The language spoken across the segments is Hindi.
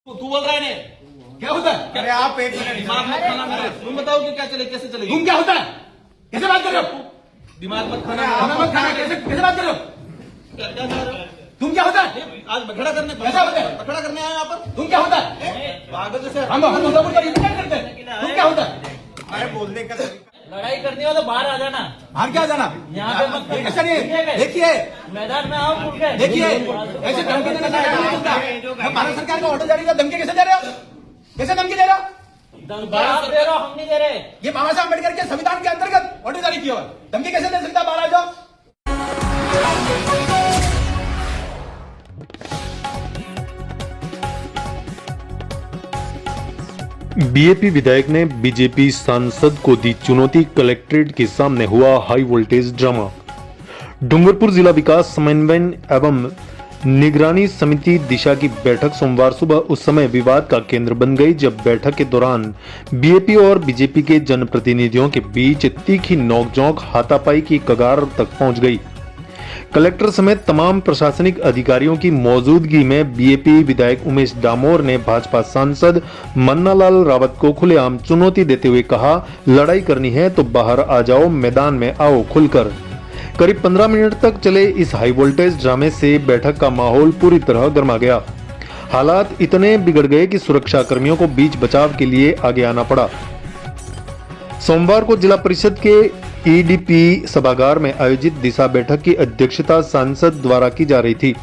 तू बोल रहा है ने क्या होता है? अरे आप एक मिनट दिमाग मत खाना मेरा। तुम बताओ कि क्या चले कैसे चलेगी। तुम क्या होता है? कैसे बात कर रहे हो? दिमाग मत खाना। खाना मत खाना, कैसे कैसे बात कर रहे हो? क्या क्या चाह रहे हो? तुम क्या होता है? आज बखड़ा करने कैसा होता है? बखड़ा करने आए यहाँ पर। तुम क्या होता है? पागल जैसे हम मुजफ्फरपुर पर इंतजार करते हैं। तुम क्या होता है? अरे बोलने का तरीका लड़ाई करनी हो तो बाहर आ जाना, बाहर क्या जाना? यहाँ पे मत करिए। ऐसा नहीं, देखिए मैदान में आओ मुड़ के। देखिए ऐसे धमकी देने का काम नहीं होता। हम भारत सरकार का ऑर्डर जारी किया, धमकी कैसे दे रहे हो? कैसे धमकी दे रहे हो? आप दे रहे हो, हम नहीं दे रहे। ये बाबा साहब अम्बेडकर के संविधान के अंतर्गत ऑर्डर जारी किया हुआ है। धमकी कैसे दे सकता है? बाहर आ जाओ। बीएपी विधायक ने बीजेपी सांसद को दी चुनौती, कलेक्ट्रेट के सामने हुआ हाई वोल्टेज ड्रामा। डूंगरपुर जिला विकास समन्वय एवं निगरानी समिति दिशा की बैठक सोमवार सुबह उस समय विवाद का केंद्र बन गई जब बैठक के दौरान बीएपी और बीजेपी के जनप्रतिनिधियों के बीच तीखी नोकझोंक हाथापाई की कगार तक पहुंच गई। कलेक्टर समेत तमाम प्रशासनिक अधिकारियों की मौजूदगी में बीएपी विधायक उमेश डामोर ने भाजपा सांसद मन्नालाल रावत को खुलेआम चुनौती देते हुए कहा, लड़ाई करनी है तो बाहर आ जाओ, मैदान में आओ खुलकर। करीब 15 मिनट तक चले इस हाई वोल्टेज ड्रामे से बैठक का माहौल पूरी तरह गर्मा गया। हालात इतने बिगड़ गए कि सुरक्षा कर्मियों को बीच बचाव के लिए आगे आना पड़ा। सोमवार को जिला परिषद के ईडीपी सभागार में आयोजित दिशा बैठक की अध्यक्षता सांसद द्वारा की जा रही थी।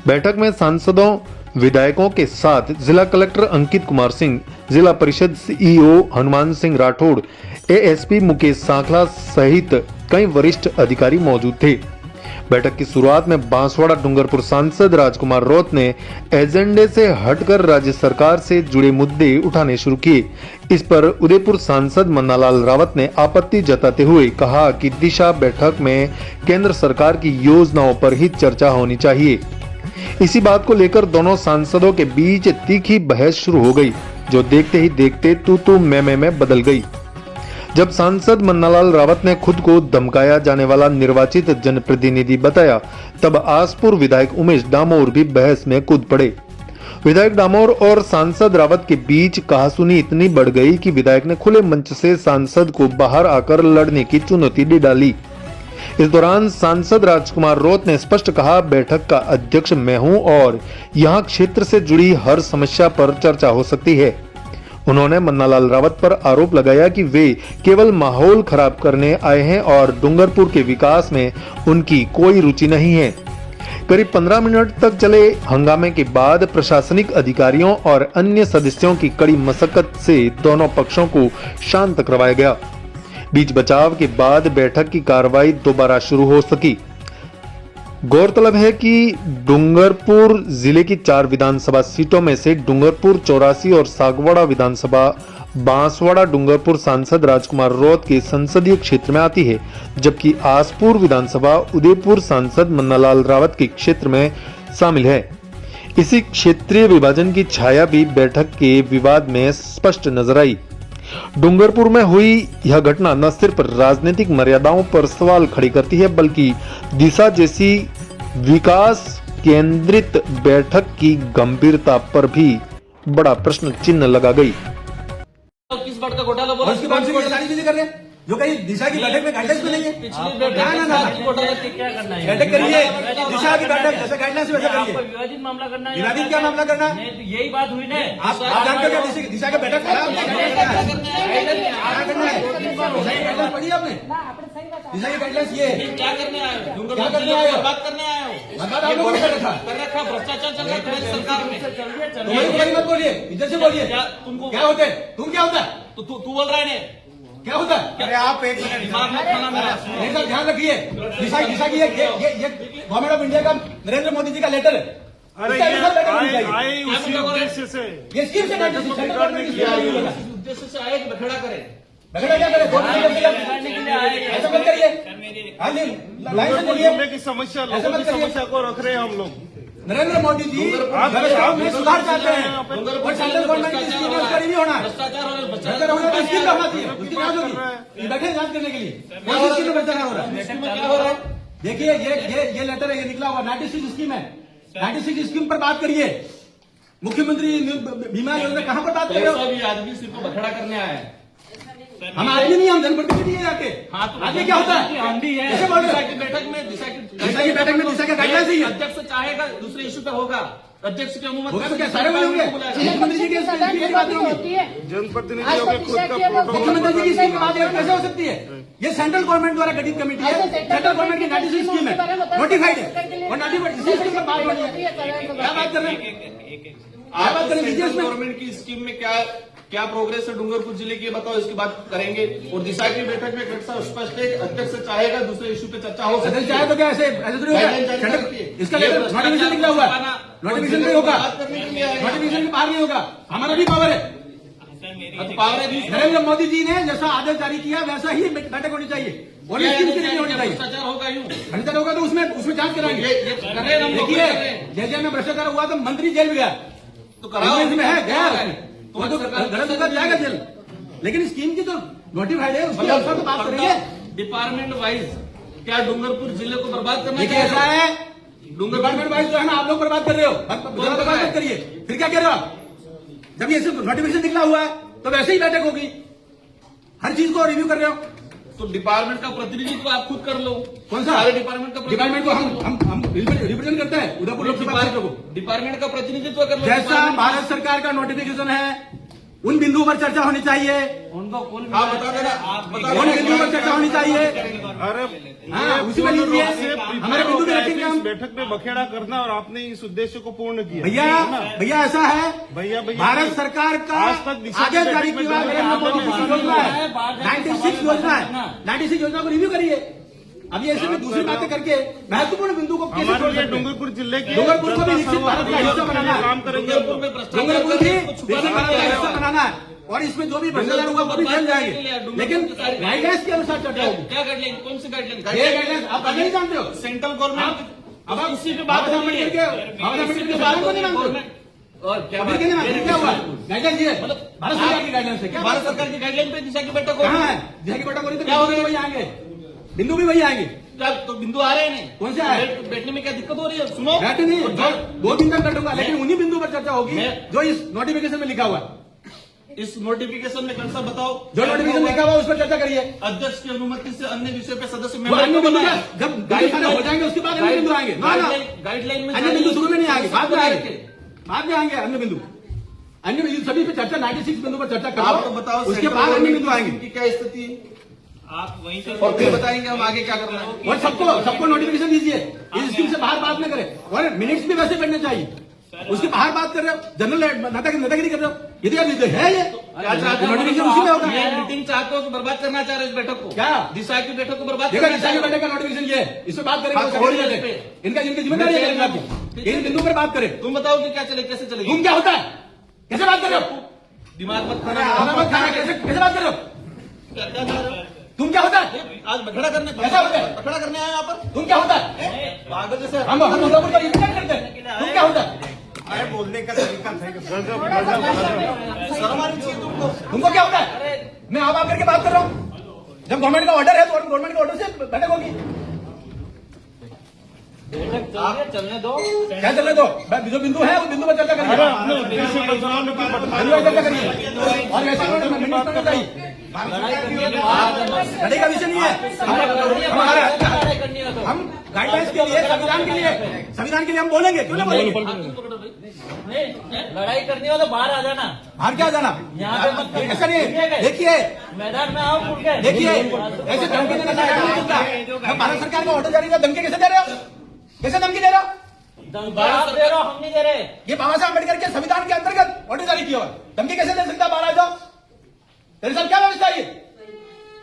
बैठक में सांसदों, विधायकों के साथ जिला कलेक्टर अंकित कुमार सिंह, जिला परिषद सीईओ हनुमान सिंह राठौड़, एएसपी मुकेश सांखला सहित कई वरिष्ठ अधिकारी मौजूद थे। बैठक की शुरुआत में बांसवाड़ा डूंगरपुर सांसद राजकुमार रौत ने एजेंडे से हटकर राज्य सरकार से जुड़े मुद्दे उठाने शुरू किए। इस पर उदयपुर सांसद मन्नालाल रावत ने आपत्ति जताते हुए कहा कि दिशा बैठक में केंद्र सरकार की योजनाओं पर ही चर्चा होनी चाहिए। इसी बात को लेकर दोनों सांसदों के बीच तीखी बहस शुरू हो गई, जो देखते ही देखते तू मैं में बदल गई। जब सांसद मन्नालाल रावत ने खुद को धमकाया जाने वाला निर्वाचित जनप्रतिनिधि बताया, तब आसपुर विधायक उमेश डामोर भी बहस में कूद पड़े। विधायक डामोर और सांसद रावत के बीच कहासुनी इतनी बढ़ गई कि विधायक ने खुले मंच से सांसद को बाहर आकर लड़ने की चुनौती दे डाली। इस दौरान सांसद राजकुमार रौत ने स्पष्ट कहा, बैठक का अध्यक्ष मैं हूं और यहां क्षेत्र से जुड़ी हर समस्या पर चर्चा हो सकती है। उन्होंने मन्नालाल रावत पर आरोप लगाया कि वे केवल माहौल खराब करने आए हैं और डूंगरपुर के विकास में उनकी कोई रुचि नहीं है। करीब 15 मिनट तक चले हंगामे के बाद प्रशासनिक अधिकारियों और अन्य सदस्यों की कड़ी मशक्कत से दोनों पक्षों को शांत करवाया गया। बीच बचाव के बाद बैठक की कार्रवाई दोबारा शुरू हो सकी। गौरतलब है कि डूंगरपुर जिले की 4 विधानसभा सीटों में से डूंगरपुर 84 और सागवाड़ा विधानसभा बांसवाड़ा डूंगरपुर सांसद राजकुमार रौत के संसदीय क्षेत्र में आती है, जबकि आसपुर विधानसभा उदयपुर सांसद मन्नालाल रावत के क्षेत्र में शामिल है। इसी क्षेत्रीय विभाजन की छाया भी बैठक के विवाद में स्पष्ट नजर आई। डूंगरपुर में हुई यह घटना न सिर्फ राजनीतिक मर्यादाओं पर सवाल खड़ी करती है, बल्कि दिशा जैसी विकास केंद्रित बैठक की गंभीरता पर भी बड़ा प्रश्न चिन्ह लगा गई। किस बात का घोटाला बोला? और उसके बाद से ये सारी चीजें कर रहे हैं जो कहीं दिशा की बैठक में गाइडलाइंस मिलेंगे। पिछली ना, बैठक ना, में ना, साथ घोटाला से क्या करना है? बैठक करिए, दिशा की बैठक जैसे गाइडलाइंस वैसा आपको करिए। विवादित मामला करना है? विवादित क्या मामला करना है? नहीं, तो यही बात हुई ना। आप जानते हो क्या दिशा का बैठक खराब क्या करना है? गाइडलाइंस पढ़ी आपने? दिशा की गाइडलाइंस ये है। क्या करने आए हो? डूंगरपुर क्या करने जिले आए में हो? बात करने आए हो? मतलब आप लोगों ने कर रखा कर रखा भ्रष्टाचार चल रहा है तुम्हारी सरकार में। तुम्हारी मत बोलिए, इधर से बोलिए। क्या तुमको क्या होते हैं? तुम क्या होता है? तू तू बोल रहा है ने क्या होता है? अरे आप एक मिनट दिमाग मत खाना मेरा। नहीं सर, ध्यान रखिए। दिशा की ये गवर्नमेंट ऑफ इंडिया का नरेंद्र मोदी जी का लेटर है। अरे इसका रिजल्ट लेटर मिल ये जाएगी। आए उसी उद्देश्य से। ये स्कीम से सेंट्रल गवर्नमेंट की स्कीम आई है। उद्देश्य से आए कि बखेड़ा करे। बगड़ा क्या करे? वोट नहीं करते करने के लिए आए हैं। ऐसा मत करिए। हाँ जी, लाइन से बोलिए। घूमने की समस्या, ऐसा लोगों मत की करिए। समस्या को रख रहे हैं हम लोग। नरेंद्र मोदी जी व्यवस्थाओं में सुधार चाहते हैं और सेंट्रल गवर्नमेंट की स्कीम में उसका नहीं होना है। भ्रष्टाचार और भ्रष्टाचार होना तो स्कीम होना चाहिए, उसकी जांच होगी। बैठे जांच करने के लिए कौन सी स्कीम में भ्रष्टाचार हो रहा है? क्या हो रहा है? देखिए ये लेटर है, ये निकला हुआ 96 स्कीम है। 96 स्कीम पर बात करिए। मुख्यमंत्री बीमा योजना कहाँ पर बात कर रहे ऐसा हो? भी आदमी सिर्फ भखड़ा करने आया है। हम आदमी नहीं, हम जनप्रतिनिधि है आके। हाँ, तो आगे क्या होता है? हम भी है। कैसे बोल रहे दिशा हो? की बैठक में दिशा की बैठक में दिशा का गाइडलाइंस ही है। अध्यक्ष चाहेगा दूसरे इशू पे होगा, अध्यक्ष की अनुमति होगा तो क्या सारे वही होंगे? मुख्यमंत्री जी की बात होगी, जनप्रतिनिधियों के खुद का प्रोटोकॉल मुख्यमंत्री जी की स्कीम की बात कैसे हो सकती है? ये सेंट्रल गवर्नमेंट द्वारा गठित कमेटी है, सेंट्रल गवर्नमेंट की 96 स्कीम है, नोटिफाइड है, और नोटिफाइड इसी स्कीम पर बात हो रही है। क्या बात कर रहे हैं? आप बात करें सेंट्रल इसमें? गवर्नमेंट की स्कीम में क्या प्रोग्रेस है डूंगरपुर जिले की, बताओ, इसकी बात करेंगे। और दिशा की बैठक में खटसा स्पष्ट है, अध्यक्ष चाहेगा दूसरे इशू पे चर्चा हो सदस्य सकती चाहे है। तो क्या ऐसे थोड़ी होगा? इसका लेटर नोटिफिकेशन निकला हुआ है, नोटिफिकेशन नहीं होगा, बात करने के लिए आए हैं। नोटिफिकेशन के बाहर नहीं होगा। हमारा भी पावर है। अब पावर है भी। नरेंद्र मोदी जी ने जैसा आदेश जारी किया वैसा ही बैठक होनी चाहिए, और क्या इसकी नहीं होनी चाहिए। भ्रष्टाचार होगा यूं? भ्रष्टाचार होगा तो उसमें जांच कराएंगे। ये कर रहे हैं हम लोग, देखिए, कर रहे हैं। जैसे में भ्रष्टाचार हुआ तो मंत्री जेल में गया, तो कराओ, इसमें है गया है। वो तो गलत होगा जाएगा जेल, लेकिन स्कीम की तो नोटिफाइड है, उसके अनुसार तो बात करेंगे। डिपार्टमेंट वाइज क्या डूंगरपुर जिले को बर्बाद करना देखिए ऐसा है, डूंगरपुर डिपार्टमेंट वाइज जो है ना, आप लोग बर्बाद कर रहे हो, बर्बाद मत करिए। फिर क्या कह रहे हो आप? जब ये सिर्फ नोटिफिकेशन निकला हुआ है तो वैसे ही बैठक होगी, हर चीज को रिव्यू कर रहे हो। तो डिपार्टमेंट का प्रतिनिधित्व आप खुद कर लो। कौन सा? सारे डिपार्टमेंट का डिपार्टमेंट को हम रिप्रेजेंट करते हैं उदयपुर लोकसभा क्षेत्र को। डिपार्टमेंट का प्रतिनिधित्व कर लो। जैसा डिपार्टमेंट- भारत सरकार का नोटिफिकेशन है, उन बिंदुओं पर चर्चा होनी चाहिए, उनको कुल आप बता देना, आप बता उन बिंदुओं पर चर्चा होनी चाहिए। अरे हाँ, उसी में लीजिए, हमारे बिंदु भी रखेंगे हम। इस बैठक में बखेड़ा करना और आपने इस उद्देश्य को पूर्ण किया। भैया ऐसा है, भैया भारत सरकार का आज तक दिशा की आदेश जारी बैठक में किया नरेंद्र मोदी की योजना है, 96 योजना है, 96 योजना को रिव्यू करिए। अब ये ऐसे में दूसरी बातें करके महत्वपूर्ण बिंदु को कैसे छोड़ हमारे लिए सकते हैं? डूंगरपुर जिले के डूंगरपुर को भी विकसित भारत का हिस्सा बनाना है। काम करेंगे। डूंगरपुर में भ्रष्टाचार डूंगरपुर भी करके कुछ विकसित भारत का हिस्सा बनाना है, और इसमें जो भी भ्रष्टाचार होगा वो भी जल जाएंगे, लेकिन गाइडलाइंस के अनुसार चर्चा होगी। क्या गाइडलाइन, कौन सी गाइडलाइन? ये गाइडलाइंस आप पहले नहीं जानते हो। सेंट्रल गवर्नमेंट अब आप इसी पे बात अम्बेडकर के बारे को नहीं मानते हो। और क्या अम्बेडकर नहीं मानते, क्या हुआ? गाइडलाइंस ये भारत सरकार की गाइडलाइंस है। क्या भारत सरकार की गाइडलाइन पे दिशा की बैठक कहाँ होगी? है? दिशा की बैठक हो रही तो क्या हो बिंदु रही भी है? वही आएंगे, बिंदु भी वही आएंगे। क्या तो बिंदु आ रहे हैं? कौन से आए? बैठने में क्या दिक्कत हो रही है? सुनो, बैठे नहीं, दो दिन तक बैठूंगा, लेकिन उन्हीं बिंदु पर चर्चा होगी मैं- जो इस नोटिफिकेशन में लिखा हुआ है। इस नोटिफिकेशन में कौन सा बताओ? जो नोटिफिकेशन लिखा हुआ है उस पर चर्चा करिए। अध्यक्ष की अनुमति से अन्य विषय पे सदस्य वो मेंबर अन्य को बिंदु बनाए। जब बिंदु हो जाएंगे उसके बाद अन्य बिंदु आएंगे। ना ना, गाइडलाइन में अन्य बिंदु शुरू में नहीं आएंगे, बाद में आएंगे, जाएंगे। बाद में आएंगे अन्य बिंदु। अन्य बिंदु सभी पे चर्चा 96 बिंदु पर चर्चा आप तो करो, बताओ उसके सेंट्रल बाद अन्य गवर्नमेंट बिंदु आएंगे। की क्या स्थिति है, आप वहीं से और फिर बताएंगे हम आगे क्या करना है। और सबको नोटिफिकेशन दीजिए, इस स्कीम से बाहर बात न करें, और मिनट्स भी वैसे करने चाहिए। उसके बाहर बात कर रहे हो, जनरल नेतागिरी कर रहे हो, ये तो है ये क्या चाहते हो? नोटिफिकेशन उसी में होगा। ये मीटिंग चाहते हो तो बर्बाद करना चाह रहे हो इस बैठक को? क्या? दिशा की बैठक को बर्बाद देखो करना दिशा चाह की रहे हो? बैठक का नोटिफिकेशन ये है, इस पर बात हाँ, करेंगे, हो रही है इस पे। इनका जिम्मेदारी है करेंगे आपकी, इन बिंदु पर बात करें। तुम बताओ कि क्या चले, कैसे चलेगी? तुम क्या होता है, कैसे बात कर रहे हो? दिमाग मत खाना खाना। खाना कैसे बात कर रहे हो? क्या चाह रहे हो? तुम क्या होता है? आज बखड़ा करने, कैसा होता है? बखड़ा करने आए यहाँ पर? तुम क्या होता है? पागल जैसे हम उदयपुर का रिप्रेजेंट करते हैं, तुम क्या होता है? अरे बोलने का तरीका सही। शर्म आनी चाहिए तुमको। तुमको क्या होता है? मैं आप आकर के बात कर रहा हूँ, जब गवर्नमेंट का ऑर्डर है तो गवर्नमेंट के ऑर्डर से बैठक होगी। चलने दो। क्या चलने दो, जो बिंदु है वो बिंदु पर चर्चा अरे करिए, अपने उद्देश्य बताओ ना कि बिंदु पर चर्चा करिए, और वैसे मिनट करना चाहिए। लड़ाई का विषय नहीं है, हम गाइडलाइंस के लिए, संविधान के लिए हम बोलेंगे, क्यों ना बोलेंगे? लड़ाई करनी हो तो बाहर आ जाना, बाहर क्या जाना? यहाँ पे मत करिए। ऐसा नहीं, देखिए मैदान में आओ खुल के। देखिए ऐसे धमकी देने का काम नहीं चलता। हम भारत सरकार का ऑर्डर जारी किया, धमकी कैसे दे रहे हो? कैसे धमकी दे रहे हो? आप दे रहे हो, हम नहीं दे रहे। ये बाबा साहब अम्बेडकर के संविधान के अंतर्गत ऑर्डर जारी किया हुआ, धमकी कैसे दे सकता? बाहर आ जाओ, तेरे साथ क्या व्यवस्था है?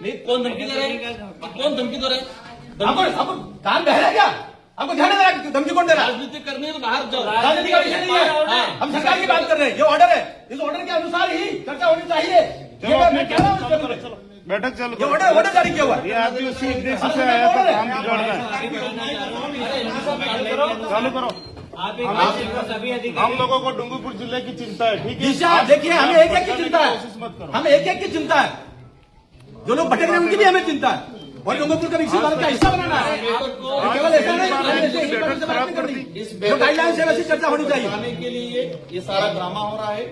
नहीं, कौन धमकी दे रहे हैं? कौन धमकी दे रहे हैं? आपको कान बह रहा है क्या? आपको ध्यान नहीं दे रहा? धमकी कौन दे रहा है? राजनीति करनी है तो बाहर जाओ। राजनीति का विषय नहीं है, हम सरकार की बात कर रहे हैं। ये ऑर्डर है, इस ऑर्डर के अनुसार ही चर्चा होनी चाहिए। ये मैं कह रहा हूँ, चलो बैठक चालू ये करो। ऑर्डर जारी किया हुआ है। ये आदमी उसी उद्देश्य से आया था काम बिगाड़ना है। चालू करो। सभी हम लोगों को डूंगरपुर जिले की चिंता है, ठीक है? दिशा देखिए, हमें एक एक की चिंता कोशिश मत है, करो। हमें एक एक की चिंता है। जो लोग भटक रहे हैं उनकी भी हमें चिंता है। और डूंगरपुर का विकसित भारत का हिस्सा बनाना है। केवल ऐसा नहीं बैठक से बात खराब नहीं कर करनी। दी। इस जो गाइडलाइंस है वैसी चर्चा होनी चाहिए। बनाने के लिए ये सारा ड्रामा हो रहा है।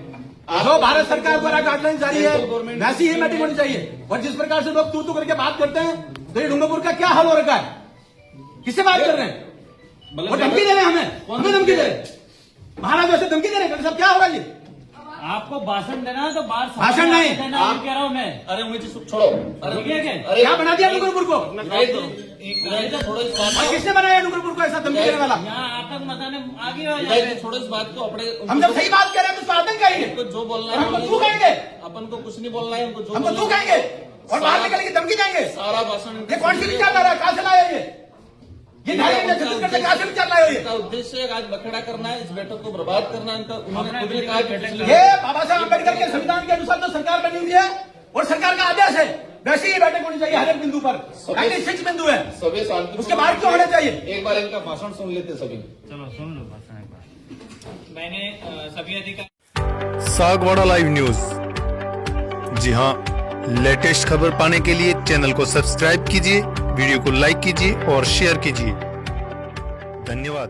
जो भारत सरकार द्वारा गाइडलाइन जारी है वैसी ही मीटिंग होनी चाहिए। और जिस प्रकार से लोग तू करके बात करते हैं तो ये डूंगरपुर का क्या हाल हो रखा है? किससे बात कर रहे हैं? वो धमकी दे रहे हैं हमें धमकी दे रहे हैं। महाराज वैसे धमकी दे रहे हैं सब क्या हो रहा है? आपको भाषण देना है तो बाहर भाषण नहीं। आप कह रहा हूँ मैं। अरे मुझे छोड़ो। ठीक है क्या? अरे क्या बना दिया डूंगरपुर को? थोड़ा इस बात और किसने बनाया डूंगरपुर को ऐसा धमकी देने वाला? यहाँ आतंक मचाने आगे हो विधायक जाए। जी, थोड़ा इस बात को अपने हम जब सही बात कर रहे हैं तो उसको आतंक कहेंगे। उनको जो बोलना हमको है तू कहेंगे। अपन को कुछ नहीं बोलना है। उनको जो हमको बोलना तू है, कहेंगे और बाहर निकल के धमकी देंगे। सारा भाषण ये कौन सी विचारधारा है? कहां से लाया ये धार्मिक ने छत्तीसगढ़ से कहां से विचार लाया ये? इसका उद्देश्य आज बखेड़ा करना है, इस बैठक को बर्बाद करना है। इनका उन्होंने खुद ने कहा कि पिछले ये बाबा साहब अम्बेडकर के संविधान के अनुसार तो सरकार बनी हुई है और सरकार का आदेश है वैसे ही बैठक होनी चाहिए हर एक बिंदु पर। 96 बिंदु है सभी शांति उसके बाद क्यों होना चाहिए? एक बार इनका भाषण सुन लेते सभी। चलो सुन लो भाषण एक बार। मैंने सभी अधिकारी सागवाड़ा लाइव न्यूज। जी हाँ, लेटेस्ट खबर पाने के लिए चैनल को सब्सक्राइब कीजिए, वीडियो को लाइक कीजिए और शेयर कीजिए। धन्यवाद।